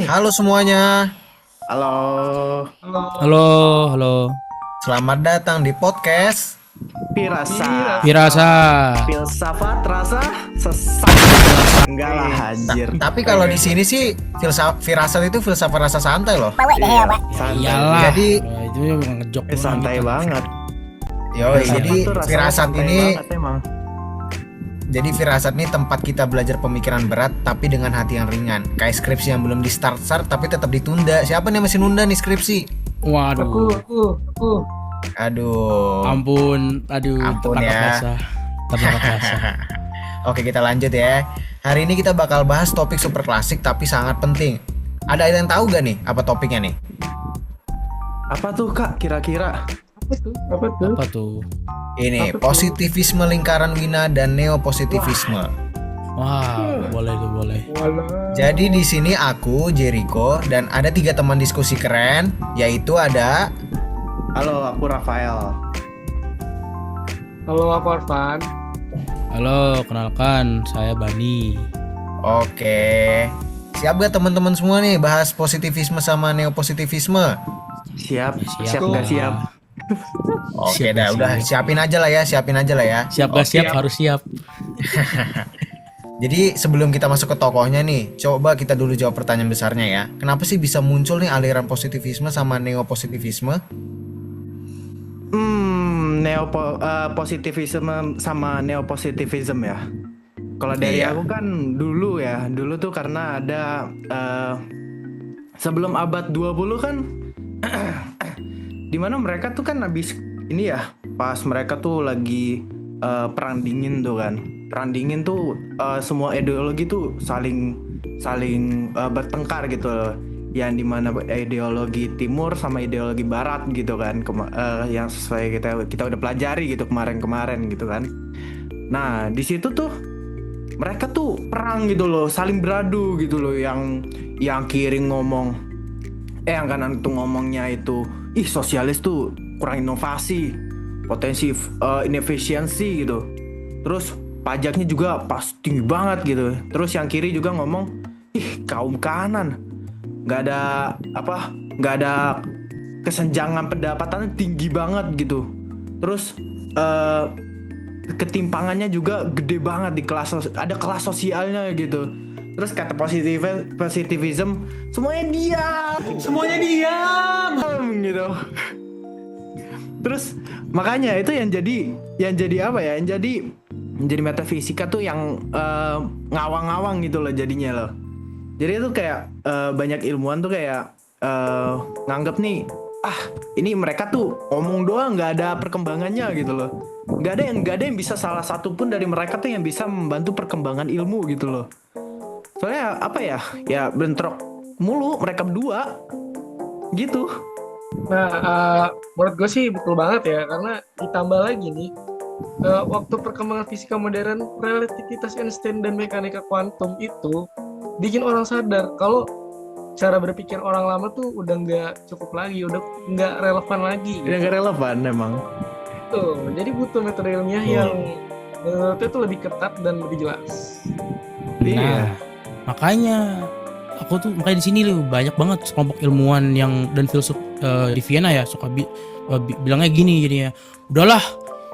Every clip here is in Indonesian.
Halo semuanya, Halo, Halo, halo. selamat datang di podcast. Pirasa, Pirasa. filsafat rasa sesat. Enggak lah, anjir. Tapi kalau di sini sih firasat itu filsafat rasa santai loh. Iya, santai. Iyalah. Jadi- Itu ngejok Santai banget. Yoi, Filsafat jadi tuh rasanya firasat santai ini, banget, emang. jadi firasat ini tempat kita belajar pemikiran berat tapi dengan hati yang ringan. Kayak skripsi yang belum di start tapi tetap ditunda. Siapa nih yang masih nunda nih skripsi? Waduh. Aku. Aduh. Ampun, aduh. Ampun tertangkap ya. basah. Tertangkap basah. Oke, kita lanjut ya. Hari ini kita bakal bahas topik super klasik tapi sangat penting. Ada yang tahu gak nih apa topiknya nih? Apa tuh, Kak, kira-kira? Apa tuh? Apa tuh? Ini Apa tuh? positivisme lingkaran Wina dan neopositivisme. Wah, boleh tuh, boleh. Walah. Jadi di sini aku Jericho dan ada 3 teman diskusi keren, yaitu ada Halo, aku Rafael. Halo, aku Arfan. Halo, kenalkan saya Bani. Oke. Siap gak teman-teman semua nih bahas positivisme sama neopositivisme? Siap, Siap. siap nggak siap? Oke Siap, dah, siap. udah siapin aja lah ya, siapin aja lah ya. Siap gak siap, harus siap. Jadi sebelum kita masuk ke tokohnya nih, coba kita dulu jawab pertanyaan besarnya ya. Kenapa sih bisa muncul nih aliran positivisme sama neopositivisme? Positivisme sama neopositivism ya. Kalau dari Iya. aku kan dulu tuh karena ada sebelum abad 20 kan dimana mereka tuh kan habis ini ya, pas mereka tuh lagi perang dingin tuh kan. Perang dingin tuh semua ideologi tuh saling bertengkar gitu loh. Yang dimana ideologi timur sama ideologi barat gitu kan, yang sesuai kita udah pelajari gitu kemarin gitu kan. Nah di situ tuh mereka tuh perang gitu loh, saling beradu gitu loh, yang kiri ngomong, yang kanan tuh ngomongnya itu, ih sosialis tuh kurang inovasi, potensi inefisiensi gitu. Terus pajaknya juga pas tinggi banget gitu. Terus yang kiri juga ngomong, ih kaum kanan nggak ada kesenjangan pendapatannya tinggi banget gitu. Terus ketimpangannya juga gede banget di ada kelas sosialnya gitu. Terus kata positivism semuanya diam gitu. Terus makanya itu yang jadi apa ya, yang jadi metafisika tuh yang ngawang-ngawang gitu loh jadinya loh. Jadi itu kayak banyak ilmuwan tuh kayak nganggap nih, ini mereka tuh omong doang, nggak ada perkembangannya gitu loh. Nggak ada yang bisa, salah satu pun dari mereka tuh yang bisa membantu perkembangan ilmu gitu loh. Soalnya apa ya bentrok mulu mereka berdua gitu. Nah, menurut gue sih betul banget ya, karena ditambah lagi nih, waktu perkembangan fisika modern, relativitas Einstein dan mekanika kuantum itu bikin orang sadar kalau cara berpikir orang lama tuh udah nggak cukup lagi, udah nggak relevan lagi. Udah nggak relevan emang. Tuh, jadi butuh metode ilmiah yang menurutnya tuh lebih ketat dan lebih jelas. Iya. Makanya makanya di sini loh banyak banget kelompok ilmuwan dan filsuf di Vienna ya suka bilangnya gini jadinya. Udahlah,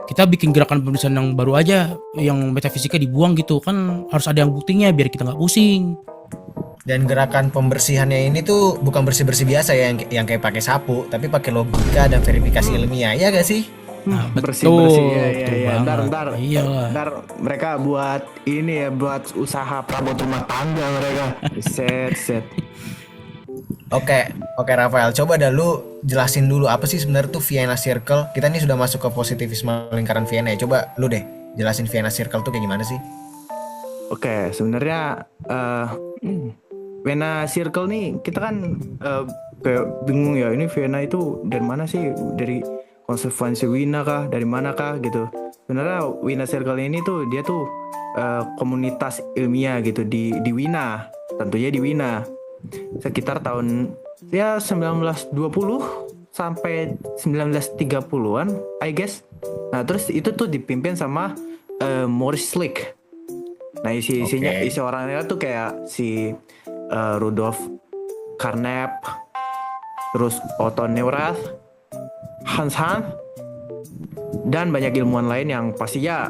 kita bikin gerakan penulisan yang baru aja, yang metafisika dibuang gitu kan, harus ada yang buktinya biar kita nggak pusing. Dan gerakan pembersihannya ini tuh bukan bersih-bersih biasa ya, yang kayak pakai sapu, tapi pakai logika dan verifikasi ilmiah, ya gak sih? Nah, bersih betul ya. banget. Ntar Iyalah. mereka buat ini ya, buat usaha perabot rumah tangga mereka. set Oke, Rafael, coba dah lu jelasin dulu apa sih sebenarnya tuh Vienna Circle. Kita nih sudah masuk ke positivisme lingkaran Vienna ya. Coba lu deh jelasin Vienna Circle tuh kayak gimana sih? Oke, sebenarnya Vienna Circle nih kita kan kayak bingung ya, ini Vienna itu dari mana sih, dari konsekuensi Wina kah, dari mana kah gitu. Sebenarnya Vienna Circle ini tuh dia tuh komunitas ilmiah gitu di Wina, tentunya di Wina, sekitar tahun ya 1920 sampai 1930-an I guess. Nah terus itu tuh dipimpin sama Maurice Slick. Nah isi orangnya tuh kayak si Rudolf Carnap, terus Otto Neurath, Hans Hahn, dan banyak ilmuwan lain yang pastinya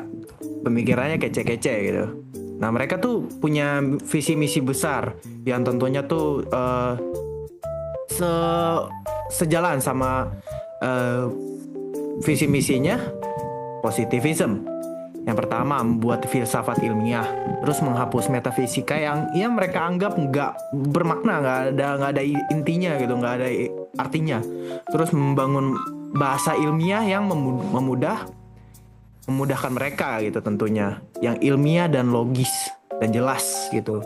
pemikirannya kece-kece gitu. Nah mereka tuh punya visi misi besar yang tentunya tuh sejalan sama visi misinya positivism. Yang pertama membuat filsafat ilmiah, terus menghapus metafisika yang mereka anggap nggak bermakna, nggak ada intinya gitu, nggak ada artinya. Terus membangun bahasa ilmiah yang memudahkan mereka gitu tentunya, yang ilmiah dan logis dan jelas gitu.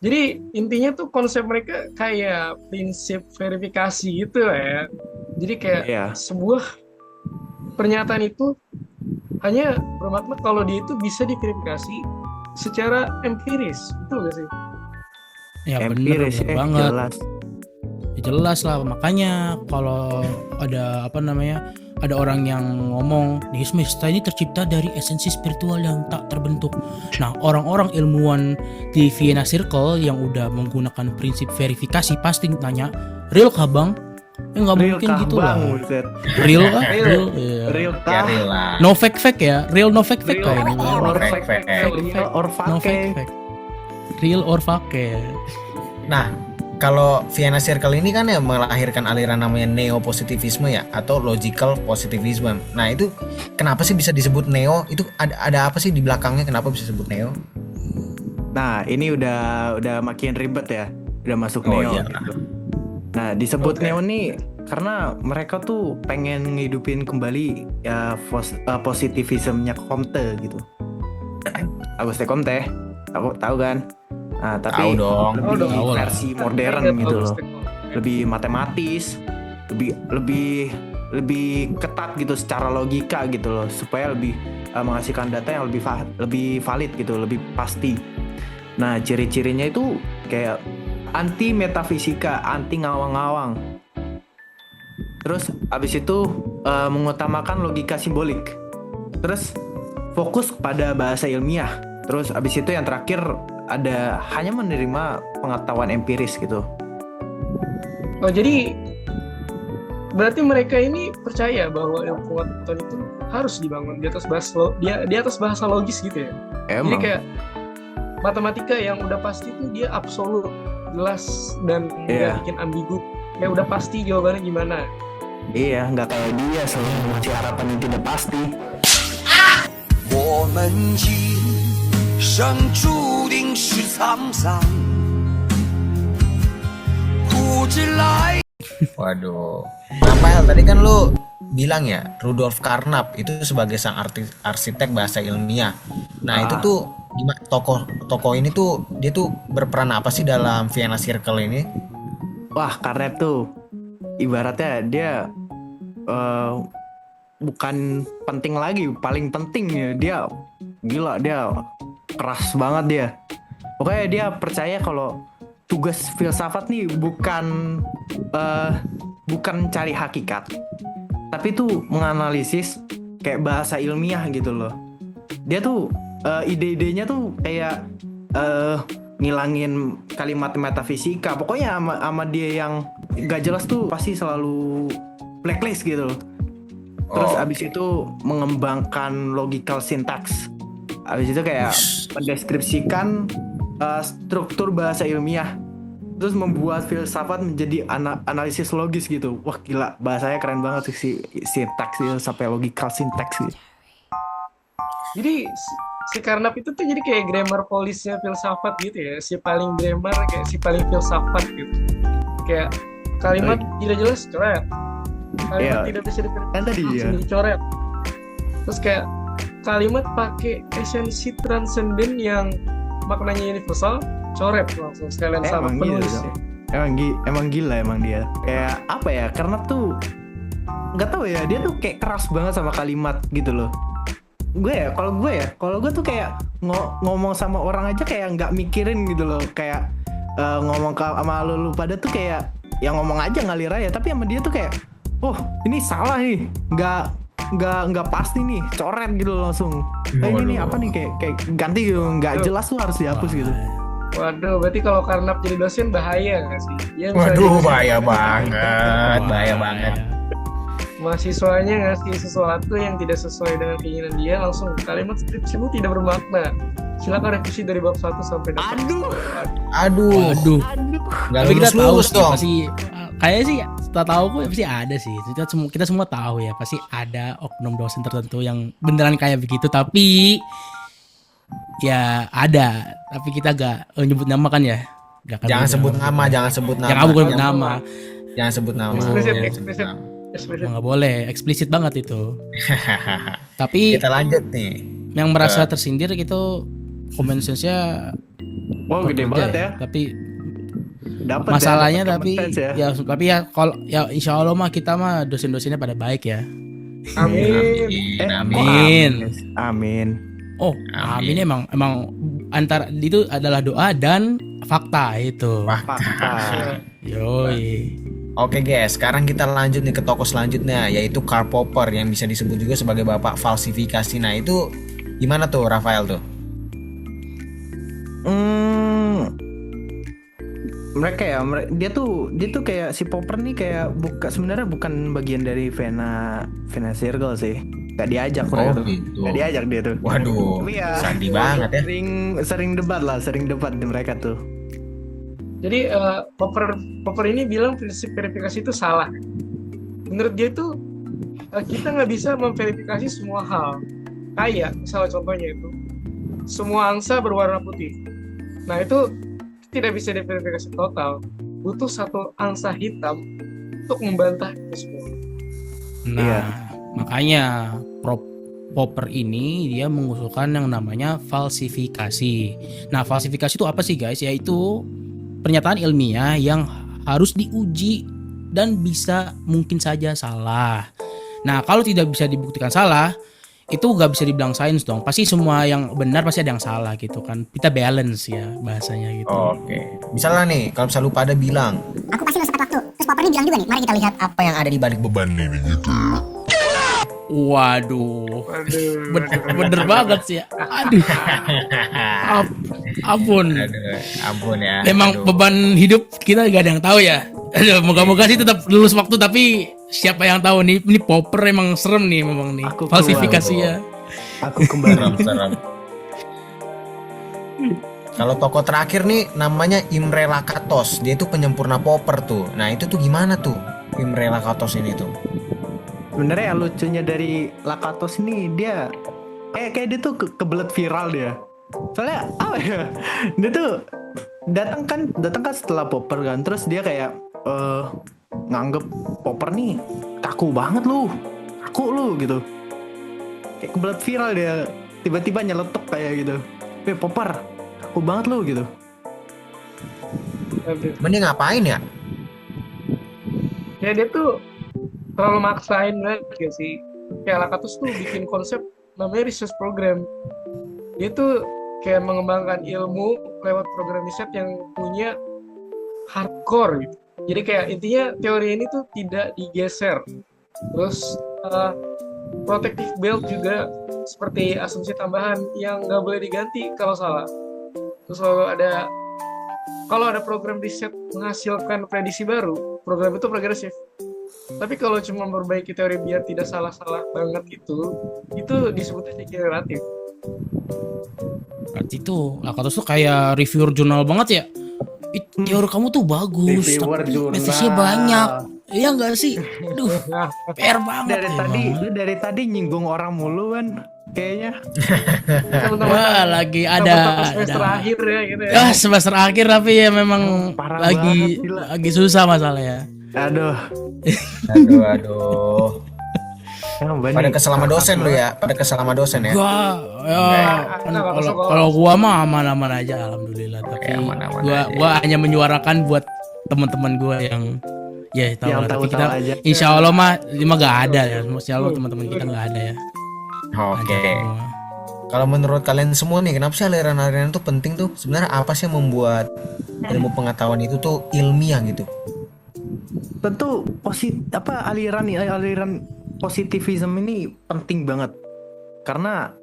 Jadi intinya tuh konsep mereka kayak prinsip verifikasi gitu lah ya. Jadi kayak Iya. sebuah pernyataan itu hanya bermakna kalau dia itu bisa diverifikasi secara empiris, betul gak sih? Ya bener Empiris banget. jelas. Ya, jelas lah, makanya kalau ada ada orang yang ngomong nih, semesta ini tercipta dari esensi spiritual yang tak terbentuk. Nah, orang-orang ilmuwan di Vienna Circle yang udah menggunakan prinsip verifikasi pasti nanya, real kah bang? Nggak mungkin gitu lah. Real kah? Real, iya. Real Ya kah? real lah. No fake ya, real no fake Real kayak ini. or Fake, fake, fake. real or No fake. fake. Real or fake. Nah, kalau Vienna Circle ini kan ya melahirkan aliran namanya neo-positivisme ya, atau logical positivism. Nah itu kenapa sih bisa disebut neo? Itu ada apa sih di belakangnya, kenapa bisa disebut neo? Nah ini udah makin ribet ya, udah masuk Oh, neo. iya. Gitu. Nah disebut Oke. neo nih karena mereka tuh pengen ngidupin kembali ya positivismnya Comte gitu. Auguste Comte, aku tahu kan? Nah tapi Tahu dong. lebih Tahu lah. versi modern Ingat gitu loh, Auguste Comte. lebih matematis, lebih ketat gitu secara logika gitu loh, supaya lebih menghasilkan data yang lebih valid gitu, lebih pasti. Nah ciri-cirinya itu kayak anti metafisika, anti ngawang-ngawang. Terus abis itu mengutamakan logika simbolik. Terus fokus pada bahasa ilmiah. Terus abis itu yang terakhir ada hanya menerima pengetahuan empiris gitu. Oh jadi berarti mereka ini percaya bahwa ilmu pengetahuan itu harus dibangun di atas bahasa logis gitu ya. Jadi Emang. kayak matematika yang udah pasti itu dia absolut, jelas dan Iya. nggak bikin ambigu. Ya udah pasti jawabannya gimana. Iya, nggak kayak dia selalu ngasih harapan yang tidak pasti. 我们一生注定是沧桑，不知来。 Waduh. Rafael, tadi kan lu bilang ya Rudolf Carnap itu sebagai sang arsitek bahasa ilmiah. Nah itu tuh tokoh ini tuh dia tuh berperan apa sih dalam Vienna Circle ini? Wah, karena tuh ibaratnya dia bukan penting lagi, paling penting ya. Dia gila, dia keras banget dia. Pokoknya dia percaya kalau tugas filsafat nih bukan cari hakikat, tapi tuh menganalisis kayak bahasa ilmiah gitu loh. Dia tuh ide-idenya tuh kayak ngilangin kalimat metafisika. Pokoknya sama dia yang gak jelas tuh pasti selalu blacklist gitu loh. Terus abis itu mengembangkan logical syntax. Abis itu kayak mendeskripsikan struktur bahasa ilmiah. Terus membuat filsafat menjadi analisis logis gitu. Wah gila, bahasanya keren banget sih, syntax itu sampai logical syntax gitu. Jadi si Carnap itu tuh jadi kayak grammar police-nya filsafat gitu ya. Si paling grammar kayak si paling filsafat gitu. Kayak kalimat tidak jelas coret. Kalimat Iya. tidak bisa Kan tadi ya. langsung dicoret. Terus kayak kalimat pakai esensi transenden yang maknanya universal, coret langsung sekalian sama Emang gila penulis. dong. Emang gila emang dia. Kayak apa ya? Karena tuh nggak tahu ya, dia tuh kayak keras banget sama kalimat gitu loh. Kalau gue tuh kayak ngomong sama orang aja kayak nggak mikirin gitu loh. Kayak ngomong sama lu pada tuh kayak yang ngomong aja ngalir aja. Tapi sama dia tuh kayak, oh ini salah nih, nggak pasti nih, coret gitu loh langsung. Ini nih apa nih kayak ganti gitu, nggak jelas tuh harus dihapus gitu. Waduh, berarti kalau Karnap jadi dosen bahaya nggak sih? Dia bisa Waduh, jadi bahaya banget, bahaya Wah, banget. ya. mahasiswanya ngasih sesuatu yang tidak sesuai dengan keinginan dia, langsung kalimat skripsimu tidak bermakna. Silakan revisi dari bab 1 sampai 8. Aduh, Waduh. nggak Tapi kita tahu lulus sih dong. pasti kayak sih setelah tahu gue pasti ada sih. Kita semua tahu ya pasti ada oknum dosen tertentu yang beneran kayak begitu. Tapi ya ada. Tapi kita gak nyebut nama kan ya. Gak akan Jangan nyebut sebut nama. nama, jangan sebut nama. Jangan sebut nama. Jangan sebut nama. Eksplisit, Jangan sebut eksplisit. nama. Eksplisit. Nggak boleh. Eksplisit banget itu. Tapi Kita lanjut nih. yang merasa tersindir gitu comment sense-nya Wow, gede banget ya. Tapi Dapat masalahnya dapat tapi common sense ya tapi ya kalau ya insya Allah mah kita mah dosen-dosennya pada baik ya. Amin. Amin. Amin. Oh, Amin. amin emang antara itu adalah doa dan fakta itu. Fakta. Yoi. Oke guys, sekarang kita lanjut nih ke tokoh selanjutnya, yaitu Karl Popper yang bisa disebut juga sebagai bapak falsifikasi. Nah itu gimana tuh Rafael tuh? Mereka ya, dia tuh kayak si Popper nih kayak sebenarnya bukan bagian dari Vena Circle sih. Gak diajak mereka tuh. gitu. Gak diajak dia tuh. Waduh, Tapi ya, sandi banget ya. Sering debat di mereka tuh. Jadi Popper ini bilang prinsip verifikasi itu salah. Menurut dia itu kita nggak bisa memverifikasi semua hal. Kayak misalnya contohnya itu semua angsa berwarna putih. Nah itu tidak bisa diverifikasi total. Butuh satu angsa hitam untuk membantah itu semua. Nah, Iya. makanya Prof Popper ini dia mengusulkan yang namanya falsifikasi. Nah, falsifikasi itu apa sih guys? Yaitu pernyataan ilmiah yang harus diuji dan bisa mungkin saja salah. Nah, kalau tidak bisa dibuktikan salah, itu gak bisa dibilang sains dong. Pasti semua yang benar pasti ada yang salah gitu kan. Kita balance ya bahasanya gitu. Oke, misalnya nih, kalau misalnya lu pada bilang, Aku pasti lo sepat waktu. Terus Popper ini bilang juga nih, mari kita lihat apa yang ada di balik beban ini gitu. Waduh. Aduh, Bener banget sih ya. Aduh. Ampun. Aduh, ampun ya. Memang Aduh. beban hidup kita gak ada yang tahu ya. Aduh, moga-moga sih tetap lulus waktu tapi siapa yang tahu nih ini Popper emang serem nih memang nih. Aku Falsifikasi ya. Aku kembali. Serem. Kalau tokoh terakhir nih namanya Imre Lakatos, dia itu penyempurna Popper tuh. Nah itu tuh gimana tuh Imre Lakatos ini tuh? Sebenarnya lucunya dari Lakatos ini dia kayak dia tuh kebelet viral dia. Soalnya apa ya? Dia tuh datang kan setelah Popper kan. Terus dia kayak nganggep Popper nih kaku banget lu. Kaku lu gitu. Kayak kebelet viral dia. Tiba-tiba nyeletuk kayak gitu. Popper, kaku banget lu gitu. aduh. Mending ngapain ya? Ya dia tuh terlalu maksain banget gak sih. Kayak Lakatos tuh bikin konsep namanya research program. Dia tuh kayak mengembangkan ilmu lewat program riset yang punya hardcore gitu. Jadi kayak intinya teori ini tuh tidak digeser. Terus protective belt juga seperti asumsi tambahan yang nggak boleh diganti kalau salah. Terus kalau ada program riset menghasilkan prediksi baru, program itu progresif. Tapi kalau cuma memperbaiki teori biar tidak salah-salah banget itu disebutnya degeneratif. Berarti tuh Lakatos tuh kayak reviewer jurnal banget ya. Teori kamu tuh bagus, Reviewer tapi jurnal. revisinya banyak. Iya enggak sih? Aduh, Nah, PR banget. Dari tadi nyinggung orang mulu kan kayaknya. Wah, lagi ada semester akhir ya gitu ya. Ya semester akhir tapi ya memang Parah lagi banget, gila. lagi susah masalah ya. Aduh. Aduh. Pada Pada kesel sama dosen lu ya, pada kesel sama dosen ya. Gua ya kan Enggak, kalau gua mah aman-aman aja alhamdulillah tapi aman-aman gua hanya menyuarakan buat teman-teman gua yang ya tahu Yang lah tapi tahu-tahu kita aja. insya Allah mah gak ada ya insya Allah teman-teman kita nggak ada ya. Oke. Ada semua. Kalau menurut kalian semua nih, kenapa sih aliran-aliran itu penting tuh? Sebenarnya apa sih yang membuat ilmu pengetahuan itu tuh ilmiah gitu? Tentu aliran positivism ini penting banget karena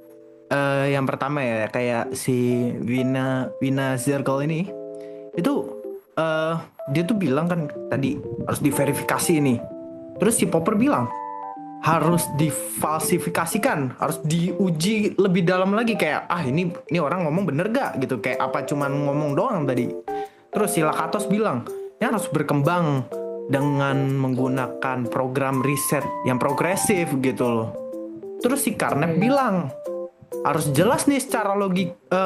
yang pertama ya, kayak si Wina Zirkel ini itu dia tuh bilang kan tadi harus diverifikasi ini. Terus si Popper bilang harus difalsifikasikan, harus diuji lebih dalam lagi, kayak ini orang ngomong bener gak gitu, kayak apa cuman ngomong doang tadi. Terus si Lakatos bilang ya harus berkembang dengan menggunakan program riset yang progresif gitu loh. Terus si Carnap bilang harus jelas nih secara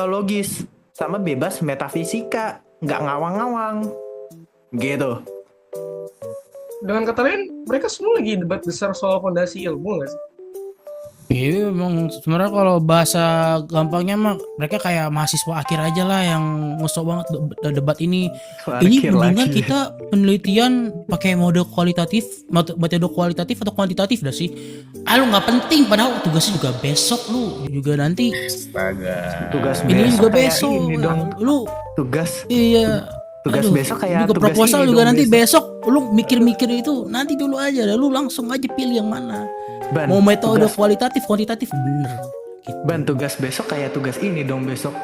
logis sama bebas metafisika, nggak ngawang-ngawang gitu. Dengan kata lain, mereka semua lagi debat besar soal fondasi ilmu nggak sih? Iya, memang sebenarnya kalau bahasa gampangnya mah mereka kayak mahasiswa akhir aja lah yang ngosok banget debat ini. Ini Akhir mendingan lagi. kita penelitian pakai metode kualitatif atau kuantitatif dah sih. Lu nggak penting, padahal tugasnya juga besok lu juga nanti. Astaga. Tugas Ini juga kayak besok. ini dong. Lu Tugas iya. Tugas besok kayak juga tugas proposal ini juga dong nanti besok. lu mikir-mikir itu nanti dulu aja, lu langsung aja pilih yang mana. Ban, Mau metode tugas, kualitatif, kuantitatif bener. Gitu. ban tugas besok kayak tugas ini dong besok.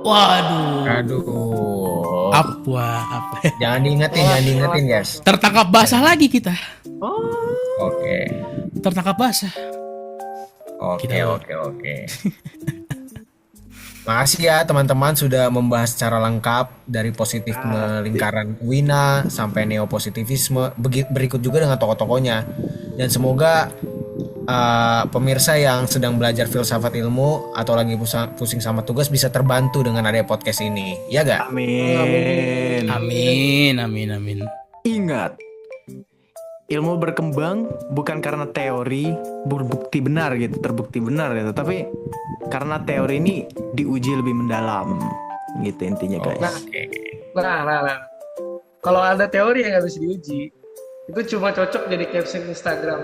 Waduh. Aduh. Apa? Jangan diingetin guys. Tertangkap basah lagi kita. Oke. Tertangkap basah. Oke. Kita- Oke. Makasih ya teman-teman sudah membahas secara lengkap dari positif lingkaran Wina sampai neopositivisme, berikut juga dengan tokoh-tokohnya. Dan semoga pemirsa yang sedang belajar filsafat ilmu atau lagi pusing sama tugas bisa terbantu dengan adanya podcast ini. Ya gak? Amin. Amin. Ingat, ilmu berkembang bukan karena teori terbukti benar gitu, tapi karena teori ini diuji lebih mendalam gitu intinya guys. Nah. Kalau ada teori yang nggak bisa diuji, itu cuma cocok jadi caption Instagram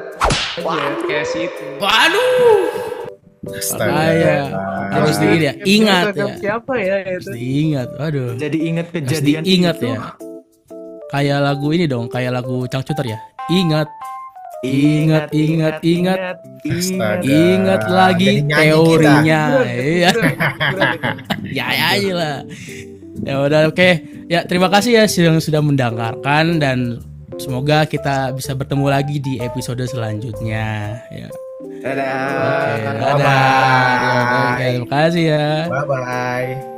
aja kayak si itu. Waduh. Astaga. Makanya harus diingat ya. Caption Ingat Instagram ya. siapa ya itu? Harus diingat. Aduh. Jadi ingat Harus kejadian diingat itu. ya. Kayak lagu ini dong, kayak lagu Cangcuter ya. Ingat. Ingat. Astaga. Ingat lagi Jadi nyanyi teorinya. Berat, Iya. berat. Ya aja lah. Ya udah oke. Ya terima kasih ya yang sudah mendengarkan dan semoga kita bisa bertemu lagi di episode selanjutnya. Ya. Dadah. Oke, Bye-bye. dadah. Oke, terima kasih ya. Bye bye.